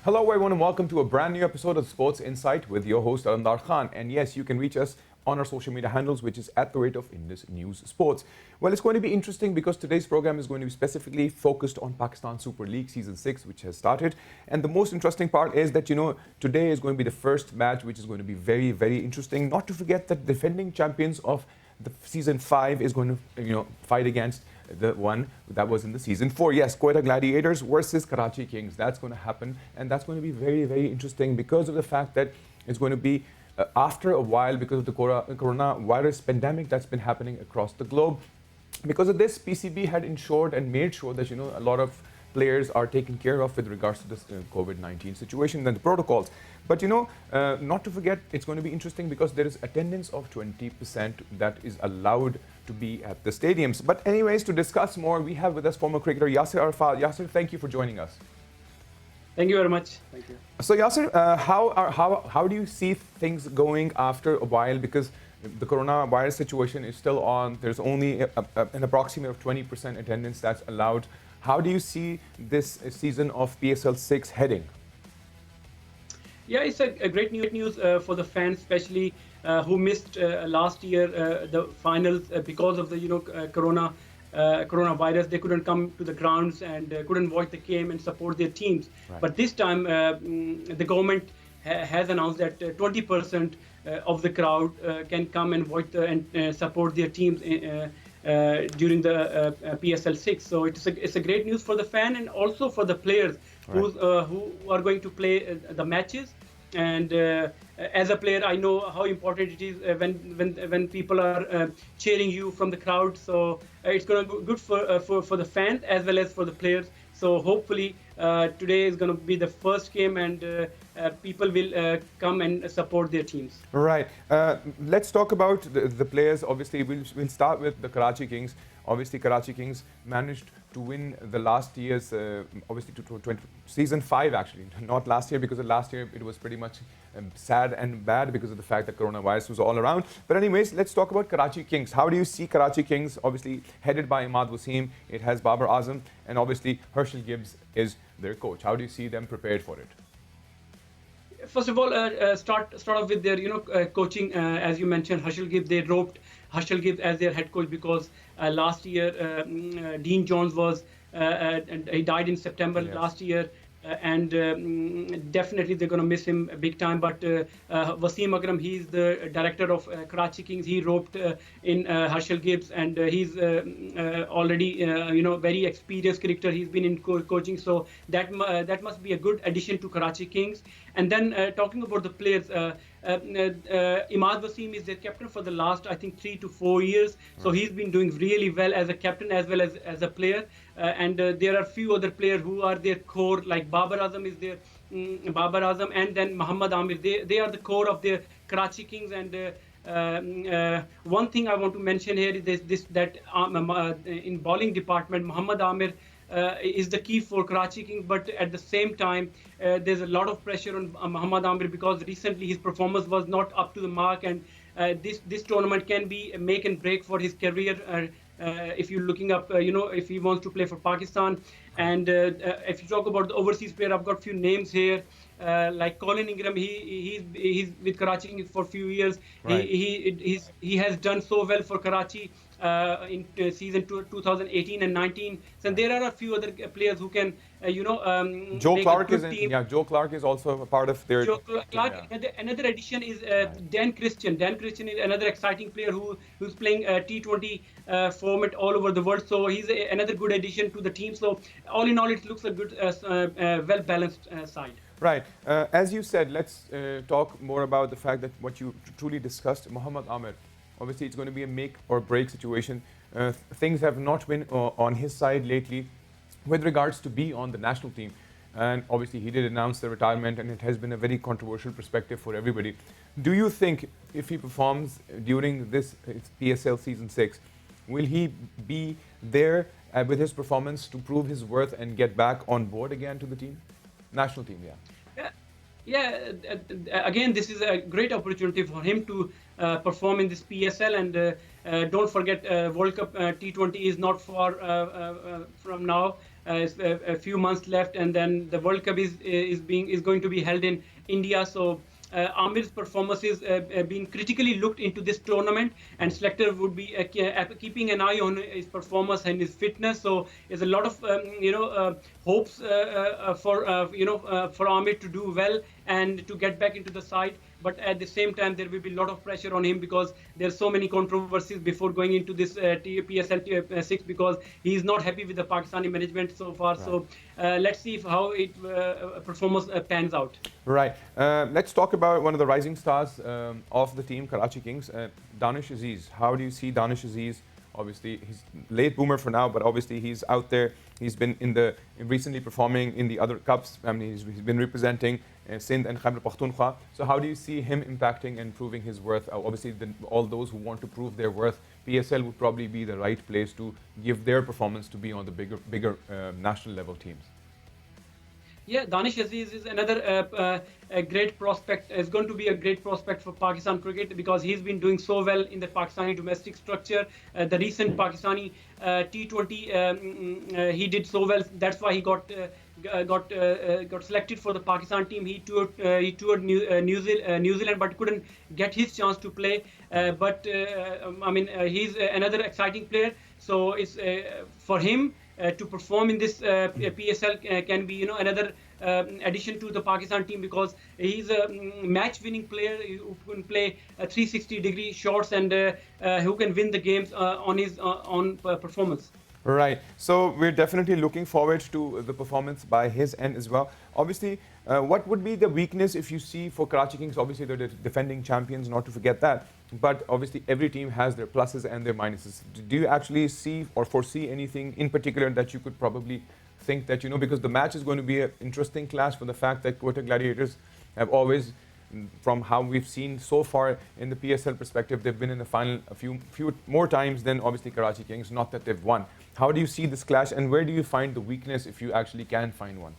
Hello, everyone, and welcome to a brand new episode of Sports Insight with your host, Alamdar Khan. And yes, you can reach us on our social media handles, which is at the rate of Indus News Sports. Well, it's going to be interesting because today's program is going to be specifically focused on Pakistan Super League Season 6, which has started. And the most interesting part is that, today is going to be the first match, which is going to be very, very interesting. Not to forget that defending champions of the Season 5 is going to, fight against the one that was in the Season 4. Yes, Quetta Gladiators versus Karachi Kings. That's going to happen, and that's going to be very, very interesting because of the fact that it's going to be after a while because of the coronavirus pandemic that's been happening across the globe. Because of this, PCB had ensured and made sure that a lot of players are taken care of with regards to this COVID-19 situation and the protocols. But not to forget, it's going to be interesting because there is attendance of 20% that is allowed to be at the stadiums. But anyways, to discuss more, we have with us former cricketer Yasir Arafat. Yasir, thank you for joining us. Thank you very much. Thank you. So Yasir, how do you see things going after a while? Because the coronavirus situation is still on. There's only an approximate of 20% attendance that's allowed. How do you see this season of PSL6 heading? Yeah, it's a great news for the fans, especially who missed last year the finals because of the coronavirus. They couldn't come to the grounds and couldn't watch the game and support their teams. Right. But this time, the government has announced that 20% of the crowd can come and watch and support their teams during the PSL6. So it's a great news for the fan and also for the players. Right. Who are going to play the matches. And as a player, I know how important it is when people are cheering you from the crowd. So it's going to be good for the fans as well as for the players. So hopefully today is going to be the first game and people will come and support their teams. Right. Let's talk about the players. Obviously, we'll start with the Karachi Kings. Obviously, Karachi Kings managed to win the last year's, Season 5 actually, not last year, because last year it was pretty much sad and bad because of the fact that coronavirus was all around. But anyways, let's talk about Karachi Kings. How do you see Karachi Kings, obviously headed by Imad Wasim, it has Babar Azam, and obviously Herschel Gibbs is their coach. How do you see them prepared for it? First of all, start off with their coaching. As you mentioned, Herschel Gibbs. They roped Herschel Gibbs as their head coach because last year Dean Jones was and he died in September last year. And definitely they're going to miss him big time. But Wasim Akram, he's the director of Karachi Kings. He roped in Herschel Gibbs, and he's already very experienced cricketer. He's been in coaching, so that must be a good addition to Karachi Kings. And then talking about the players, Imad Wasim is their captain for the last, I think, 3 to 4 years. So he's been doing really well as a captain as well as a player. And there are a few other players who are their core, like Babar Azam is their Babar Azam, and then Muhammad Amir. They are the core of the Karachi Kings. And one thing I want to mention here is that in bowling department, Muhammad Amir is the key for Karachi Kings, but at the same time, there's a lot of pressure on Muhammad Amir because recently his performance was not up to the mark, and this tournament can be a make and break for his career. If you're looking up, if he wants to play for Pakistan. And if you talk about the overseas player, I've got a few names here, like Colin Ingram. He's with Karachi Kings for a few years. Right. He has done so well for Karachi in season 2018 and 19. So there are a few other players who can, Joe Clark is team. Joe Clark is also a part of their. Joe Clark. Yeah. Another addition is Dan Christian. Dan Christian is another exciting player who's playing T20 format all over the world. So he's another good addition to the team. So all in all, it looks a good, well-balanced side. Right. As you said, let's talk more about the fact that what you truly discussed, Muhammad Amir. Obviously, it's going to be a make or break situation. Things have not been on his side lately with regards to be on the national team. And obviously, he did announce the retirement, and it has been a very controversial perspective for everybody. Do you think if he performs during this PSL Season 6, will he be there with his performance to prove his worth and get back on board again to the team? National team, yeah. Yeah, again, this is a great opportunity for him to perform in this PSL. And don't forget, World Cup T20 is not far from now. It's a few months left, and then the World Cup is going to be held in India. So Amir's performance is being critically looked into this tournament, and selector would be keeping an eye on his performance and his fitness. So there's a lot of hopes for Amir to do well and to get back into the side. But at the same time, there will be a lot of pressure on him because there's so many controversies before going into this PSL6, because he's not happy with the Pakistani management so far. Right. So let's see how it performance pans out. Right. Let's talk about one of the rising stars of the team, Karachi Kings, Danish Aziz. How do you see Danish Aziz? Obviously, he's late boomer for now, but obviously he's out there. He's been recently performing in the other cups. I mean, he's been representing Sindh and Khyber Pakhtunkhwa. So how do you see him impacting and proving his worth? Obviously, all those who want to prove their worth, PSL would probably be the right place to give their performance to be on the bigger national level teams. Yeah, Danish Aziz is another a great prospect. Is going to be a great prospect for Pakistan cricket because he's been doing so well in the Pakistani domestic structure. The recent Pakistani T20, he did so well. That's why he got selected for the Pakistan team. He toured New Zealand, but couldn't get his chance to play. He's another exciting player. So it's for him to perform in this PSL can be another addition to the Pakistan team, because he's a match-winning player who can play 360-degree shots and who can win the games on his own performance. Right. So we're definitely looking forward to the performance by his end as well. Obviously, what would be the weakness if you see for Karachi Kings? Obviously, they're the defending champions, not to forget that. But obviously, every team has their pluses and their minuses. Do you actually see or foresee anything in particular that you could probably think that, because the match is going to be an interesting clash for the fact that Quetta Gladiators have always, from how we've seen so far in the PSL perspective, they've been in the final a few more times than obviously Karachi Kings, not that they've won. How do you see this clash, and where do you find the weakness if you actually can find one?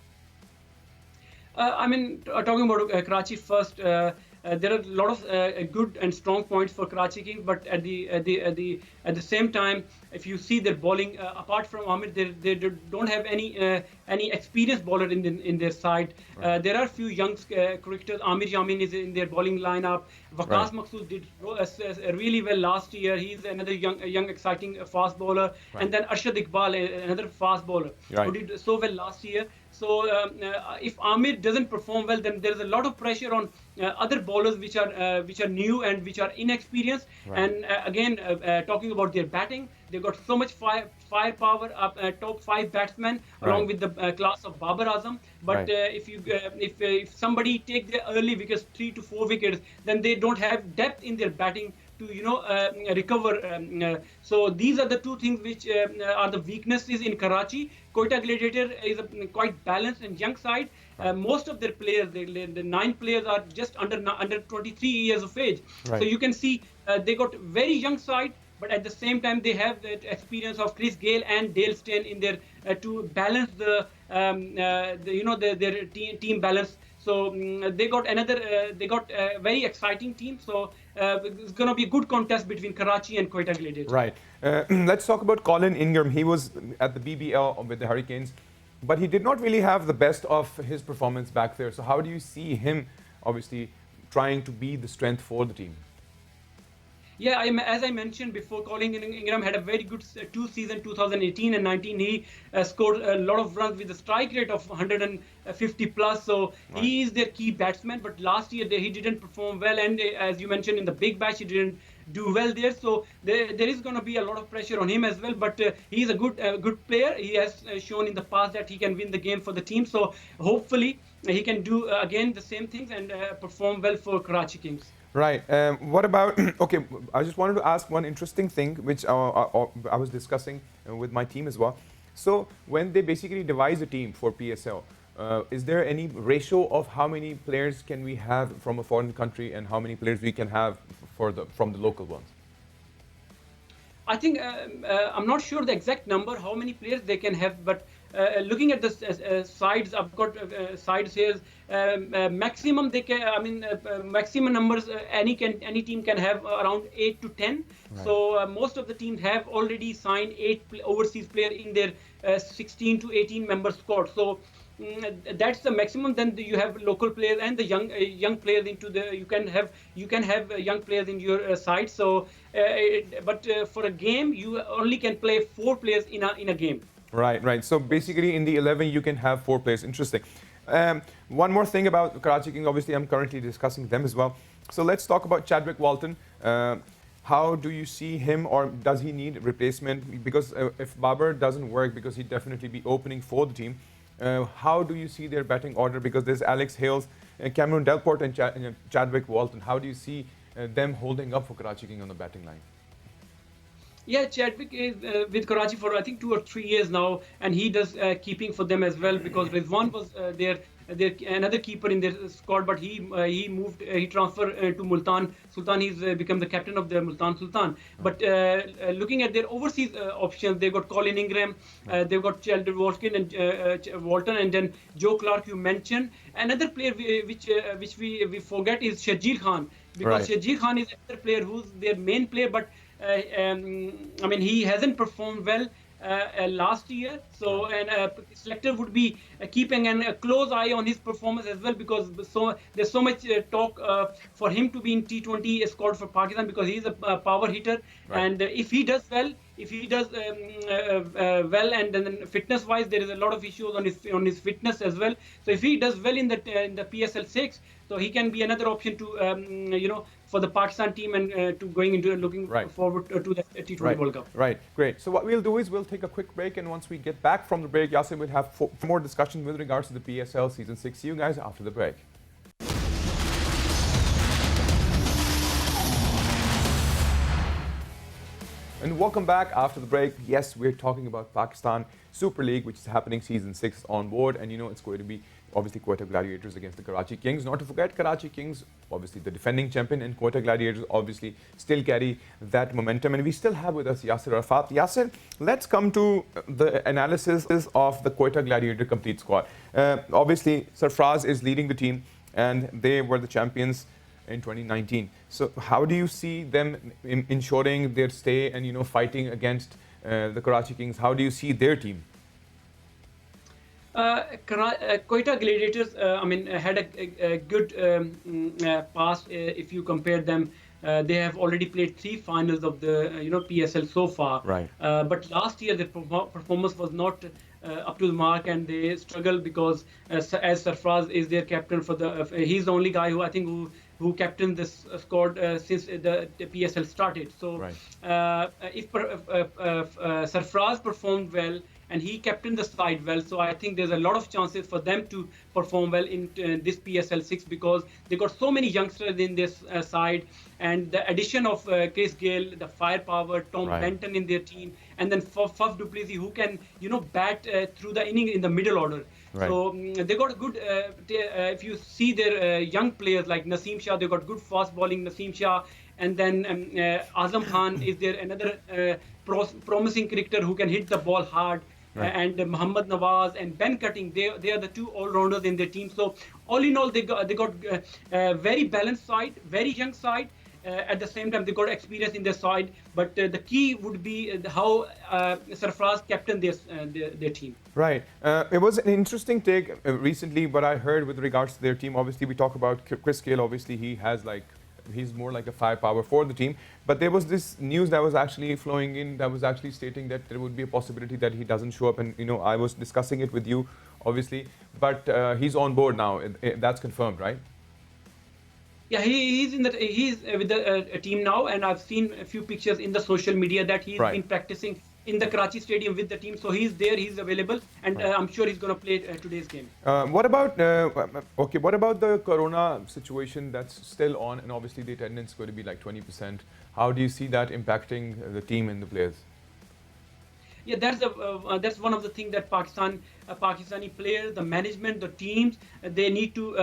Talking about Karachi first, there are a lot of good and strong points for Karachi Kings, but at the same time, if you see their bowling, apart from Ahmed, they don't have any experienced bowler in their side. Right. There are a few young cricketers. Amir Yamin is in their bowling lineup. Waqas Maqsood did really well last year. He's another young exciting fast bowler. Right. And then Arshad Iqbal, another fast bowler, who did so well last year. So if Amir doesn't perform well, then there's a lot of pressure on other bowlers which are new and which are inexperienced. Right. And again, talking about their batting, they've got so much firepower, top 5 batsmen, along with the class of Babar Azam. But if somebody take the early wickets, 3 to 4 wickets, then they don't have depth in their batting to recover. So these are the two things which are the weaknesses in Karachi. Quetta Gladiator is a quite balanced and young side. Most of their players, the 9 players, are just under 23 years of age. Right. So you can see they got very young side, but at the same time they have that experience of Chris Gale and Dale Steyn in there to balance their team balance. So they got a very exciting team. So it's going to be a good contest between Karachi and Quetta Gladiators. Right. Let's talk about Colin Ingram. He was at the BBL with the Hurricanes, but he did not really have the best of his performance back there. So how do you see him, obviously, trying to be the strength for the team? Yeah, as I mentioned before, Colin Ingram had a very good two season, 2018 and 19. He scored a lot of runs with a strike rate of 150 plus. So he is their key batsman. But last year he didn't perform well, and as you mentioned in the big bash, he didn't do well there. So there is going to be a lot of pressure on him as well. But he is a good player. He has shown in the past that he can win the game for the team. So hopefully he can do again the same things and perform well for Karachi Kings. Right. What about, okay, I just wanted to ask one interesting thing, which I was discussing with my team as well. So when they basically devise a team for PSL, is there any ratio of how many players can we have from a foreign country and how many players we can have from the local ones? I think I'm not sure the exact number, how many players they can have, but looking at the sides, I've got sides here. Maximum they can, maximum numbers any team can have around 8 to 10. Right. So most of the teams have already signed 8 overseas players in their 16 to 18 member squad. So that's the maximum. Then you have local players and the young players into the. You can have young players in your side. So, but for a game, you only can play 4 players in a game. Right. So basically, in the 11, you can have 4 players. Interesting. One more thing about Karachi Kings. Obviously, I'm currently discussing them as well. So let's talk about Chadwick Walton. How do you see him, or does he need replacement? Because if Babar doesn't work, because he'd definitely be opening for the team. How do you see their batting order? Because there's Alex Hales, Cameron Delport, and Chadwick Walton. How do you see them holding up for Karachi King on the batting line? Yeah, Chadwick is with Karachi for I think 2 or 3 years now, and he does keeping for them as well, because Rizwan was their another keeper in their squad, but he transferred to Multan Sultan. He's become the captain of the Multan Sultan. But looking at their overseas options, they've got Colin Ingram, they've got Sheldon Watkin and Walton, and then Joe Clark you mentioned. Another player which we forget is Shajir Khan, because Shajir Khan is another player who's their main player, but he hasn't performed well last year. So, and selector would be keeping a close eye on his performance as well, because there's so much talk for him to be in T20 squad for Pakistan, because he's a power hitter. And if he does well, and then fitness-wise, there is a lot of issues on his fitness as well. So if he does well in the PSL6, so he can be another option to for the Pakistan team, and to looking forward to the T20 World Cup. Right, great. So what we'll do is we'll take a quick break, and once we get back from the break, Yasser will have more discussion with regards to the PSL Season 6. See you guys after the break. And welcome back after the break. Yes, we're talking about Pakistan Super League, which is happening Season 6 on board, and it's going to be obviously Quetta Gladiators against the Karachi Kings. Not to forget, Karachi Kings, obviously the defending champion, and Quetta Gladiators obviously still carry that momentum. And we still have with us Yasser Arafat. Yasser, let's come to the analysis of the Quetta Gladiator complete squad. Obviously, Sarfraz is leading the team, and they were the champions in 2019. So how do you see them ensuring their stay and fighting against the Karachi Kings? How do you see their team? Quetta Gladiators, had a good past. If you compare them, they have already played 3 finals of the PSL so far. Right. But last year their performance was not up to the mark, and they struggled because as Sarfraz is their captain for the, he's the only guy who captained this squad since the PSL started. So if Sarfraz performed well, and he captained the side well, so I think there's a lot of chances for them to perform well in this PSL6, because they got so many youngsters in this side, and the addition of Chris Gale, the firepower, Tom Benton in their team, and then Faf du Plessis, who can bat through the inning in the middle order. So they got a good. If you see their young players like Naseem Shah, they got good fast bowling Naseem Shah, and then Azam Khan is there another promising cricketer who can hit the ball hard. And Muhammad Nawaz and Ben Cutting, they are the 2 all-rounders in their team. So all in all, they got a very balanced side, very young side. At the same time, they got experience in their side. But the key would be how Sarfraz captained their team. Right. It was an interesting take recently, what I heard with regards to their team. Obviously, we talk about Chris Gale. Obviously, he's more like a firepower for the team. But there was this news that was actually flowing in that was actually stating that there would be a possibility that he doesn't show up. And, I was discussing it with you, obviously. But he's on board now. That's confirmed, right? Yeah, he's with the team now. And I've seen a few pictures in the social media that he's been practicing in the Karachi stadium with the team. So he's there, he's available, and I'm sure he's going to play today's game. What about the corona situation that's still on, and obviously the attendance is going to be like 20%. How do you see that impacting the team and the players? Yeah, that's one of the things that Pakistan Pakistani players, the management, the teams, they need to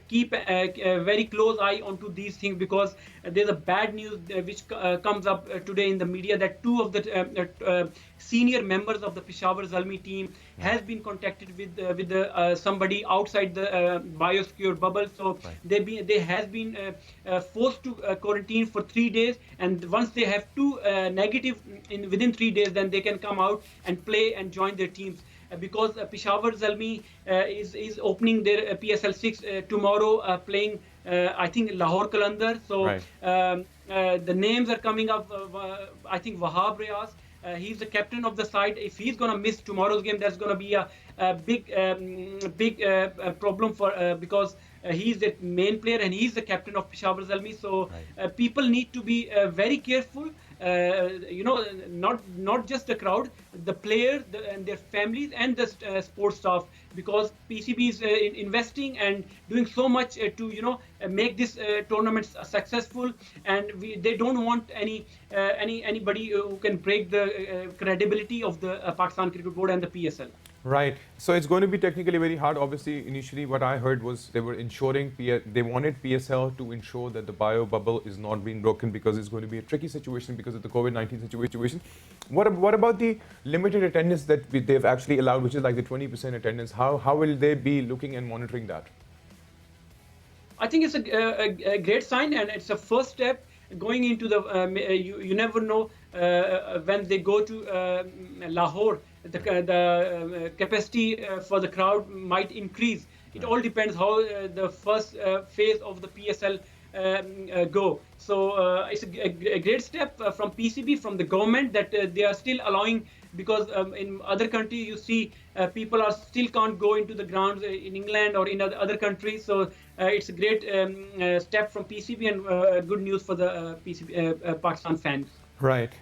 keep a very close eye onto these things, because there's a bad news which comes up today in the media, that two of the senior members of the Peshawar Zalmi team has been contacted with somebody outside the biosecure bubble. So they has been forced to quarantine for 3 days, and once they have two negative within 3 days, then they can come out and play and join their teams. Because Peshawar Zalmi is opening their PSL6 tomorrow, playing I think Lahore Qalandar. So the names are coming up. I think Wahab Riaz. He's the captain of the side. If he's going to miss tomorrow's game, that's going to be a big problem for because he's the main player and he's the captain of Peshawar Zalmi. So people need to be very careful. Not just the crowd, the players and their families and the sports staff, because PCB is investing and doing so much to make this tournament successful, and they don't want anybody who can break the credibility of the Pakistan Cricket Board and the PSL. Right. So it's going to be technically very hard. Obviously, initially what I heard was they were ensuring, they wanted PSL to ensure that the bio bubble is not being broken, because it's going to be a tricky situation because of the COVID-19 situation. What about the limited attendance that they've actually allowed, which is like the 20% attendance? How will they be looking and monitoring that? I think it's a great sign, and it's a first step going into the, you never know when they go to Lahore, the capacity for the crowd might increase. It all depends how the first phase of the PSL go. So it's a great step from PCB, from the government, that they are still allowing, because in other countries you see people are still can't go into the grounds in England or in other countries. So it's a great step from PCB, and good news for the Pakistan fans. Right.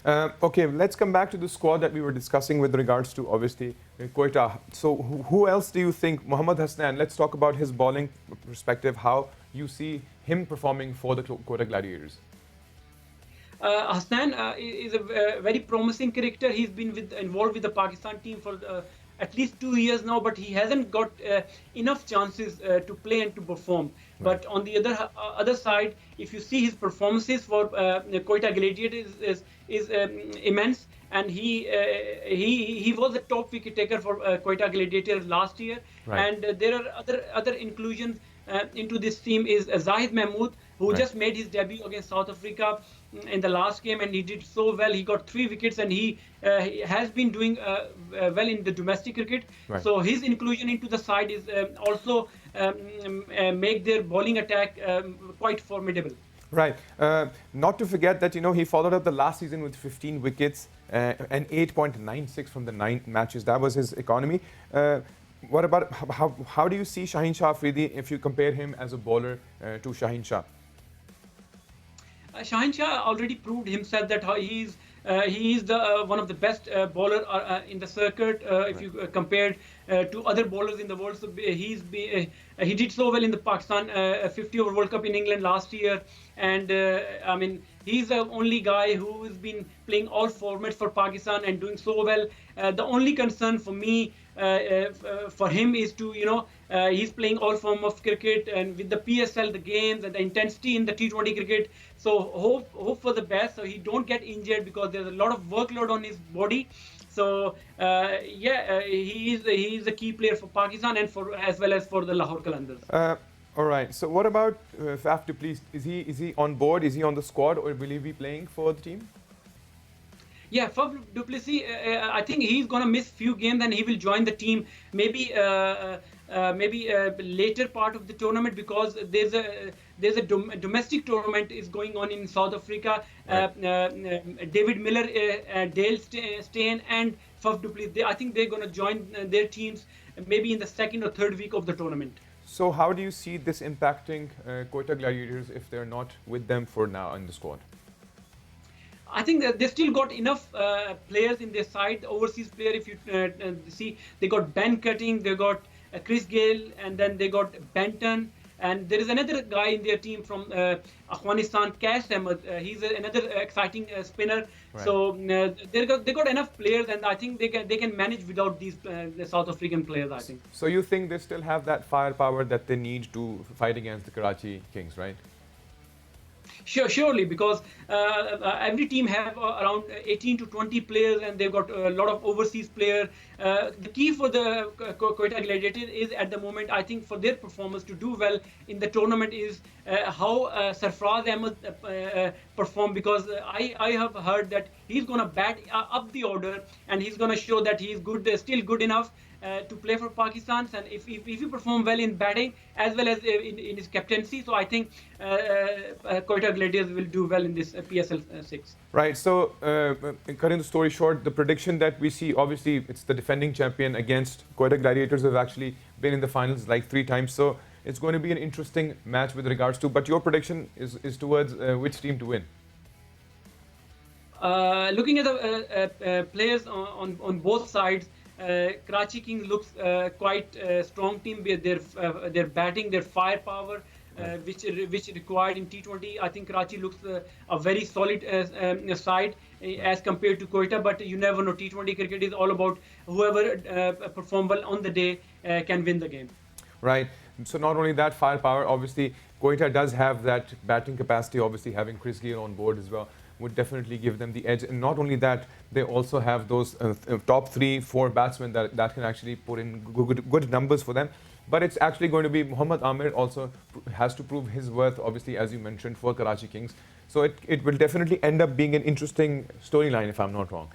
Okay, let's come back to the squad that we were discussing with regards to, obviously, Quetta. So who else do you think? Mohammad Hasnan, let's talk about his bowling perspective, how you see him performing for the Quetta Gladiators. Hasnan is a very promising character. He's been involved with the Pakistan team for at least 2 years now, but he hasn't got enough chances to play and to perform. Right. But on the other side, if you see his performances for Quetta Gladiators is immense, and he was the top wicket taker for Quetta Gladiators last year. Right. And there are other inclusions into this team is Zahid Mahmood, who just made his debut against South Africa in the last game, and he did so well. He got 3 wickets, and he has been doing well in the domestic cricket. Right. So his inclusion into the side is also make their bowling attack quite formidable. Right. Not to forget that, he followed up the last season with 15 wickets and 8.96 from the 9 matches. That was his economy. What about how do you see Shaheen Shah Afridi if you compare him as a bowler to Shaheen Shah? Shaheen Shah already proved himself that he is the one of the best bowler in the circuit. If you compared to other bowlers in the world, so he did so well in the Pakistan 50 over World Cup in England last year, and I mean, he's the only guy who has been playing all formats for Pakistan and doing so well. The only concern for me for him is to he's playing all form of cricket, and with the PSL, the games and the intensity in the T20 cricket. So hope for the best, so he don't get injured, because there's a lot of workload on his body. So he is a key player for Pakistan and as well as for the Lahore Qalandars. All right. So what about Faf du Plessis? Is he on board? Is he on the squad, or will he be playing for the team? Yeah, Faf du Plessis, I think he's going to miss few games and he will join the team maybe later part of the tournament, because there's a domestic tournament is going on in South Africa. Right. David Miller, Dale Steyn and Faf du Plessis, I think they're going to join their teams maybe in the 2nd or 3rd week of the tournament. So how do you see this impacting Quetta Gladiators if they're not with them for now in the squad? I think that they still got enough players in their side. Overseas player, if you see, they got Ben Cutting, they got Chris Gale, and then they got Benton, And there is another guy in their team from Afghanistan, Kash Ahmed. He's another exciting spinner. Right. So they got enough players, and I think they can manage without these the South African players, I think. So you think they still have that firepower that they need to fight against the Karachi Kings, right? Surely, because every team have around 18 to 20 players, and they've got a lot of overseas players. The key for the Quetta Gladiators is at the moment, I think, for their performance to do well in the tournament is how Sarfraz Ahmed perform, because I have heard that he's going to bat up the order, and he's going to show that he's good, still good enough to play for Pakistan. And if you perform well in batting as well as in his captaincy, so I think Quetta Gladiators will do well in this PSL6. Right. So, cutting the story short, the prediction that we see, obviously, it's the defending champion against Quetta Gladiators, who have actually been in the finals like 3 times. So, it's going to be an interesting match with regards to. But your prediction is towards which team to win? Looking at the players on both sides, Karachi Kings looks quite a strong team with their batting, their firepower, which required in T20. I think Karachi looks a very solid side as compared to Quetta, but you never know. T20 cricket is all about whoever perform well on the day can win the game. Right. So not only that firepower, obviously Quetta does have that batting capacity. Obviously having Chris Gayle on board as well would definitely give them the edge. And not only that, they also have those top 3-4 batsmen that can actually put in good numbers for them. But it's actually going to be Mohammad Amir also has to prove his worth, obviously, as you mentioned, for Karachi Kings. So it will definitely end up being an interesting storyline, if I'm not wrong.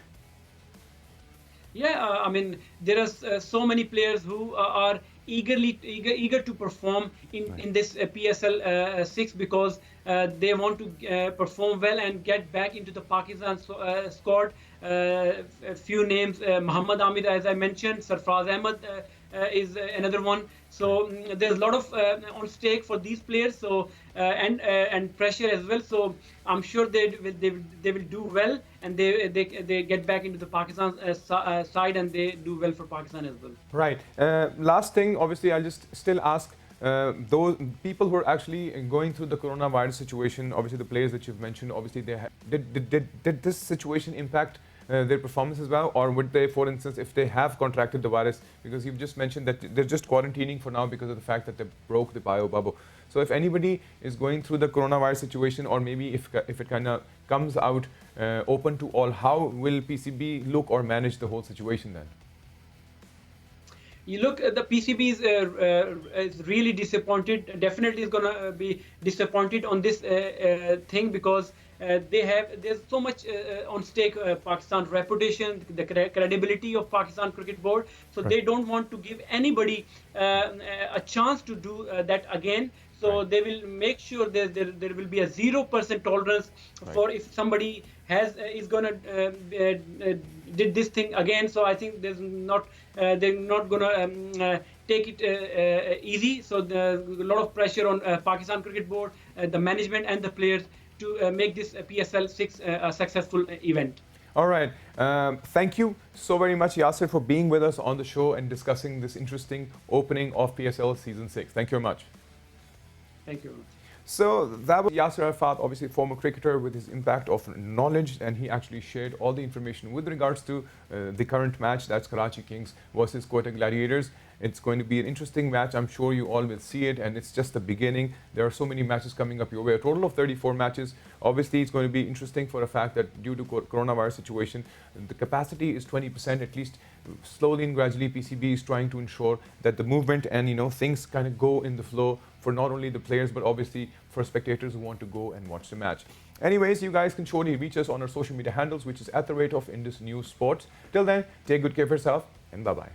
Yeah, I mean, there are so many players who are eager to perform in this PSL6 because they want to perform well and get back into the Pakistan squad. A few names, Muhammad Amir, as I mentioned, Sarfraz Ahmed is another one. So there's a lot of on stake for these players. So and pressure as well. So I'm sure they will do well, and they get back into the Pakistan side, and they do well for Pakistan as well. Right. Last thing, obviously, I'll just still ask those people who are actually going through the coronavirus situation. Obviously, the players that you've mentioned, obviously, did this situation impact their performance as well, or would they, for instance, if they have contracted the virus, because you've just mentioned that they're just quarantining for now because of the fact that they broke the bio bubble. So if anybody is going through the coronavirus situation, or maybe if it kind of comes out open to all, how will PCB look or manage the whole situation then? You look at the PCB is really disappointed. Definitely is going to be disappointed on this thing, because there's so much on stake. Pakistan's reputation, the credibility of Pakistan Cricket Board. So right. They don't want to give anybody a chance to do that again. So right. They will make sure there will be a 0% tolerance right. for if somebody is gonna did this thing again. So I think they're not gonna take it easy. So there's a lot of pressure on Pakistan Cricket Board, the management and the players to make this PSL6 a successful event. All right. Thank you so very much, Yasser, for being with us on the show and discussing this interesting opening of PSL Season 6. Thank you very much. Thank you. So that was Yasser Arafat, obviously former cricketer with his impact of knowledge, and he actually shared all the information with regards to the current match, that's Karachi Kings versus Quetta Gladiators. It's going to be an interesting match. I'm sure you all will see it, and it's just the beginning. There are so many matches coming up your way, a total of 34 matches. Obviously, it's going to be interesting for the fact that due to coronavirus situation, the capacity is 20%, at least slowly and gradually. PCB is trying to ensure that the movement and things kind of go in the flow for not only the players, but obviously for spectators who want to go and watch the match. Anyways, you guys can surely reach us on our social media handles, which is @Indus News Sports. Till then, take good care of yourself, and bye-bye.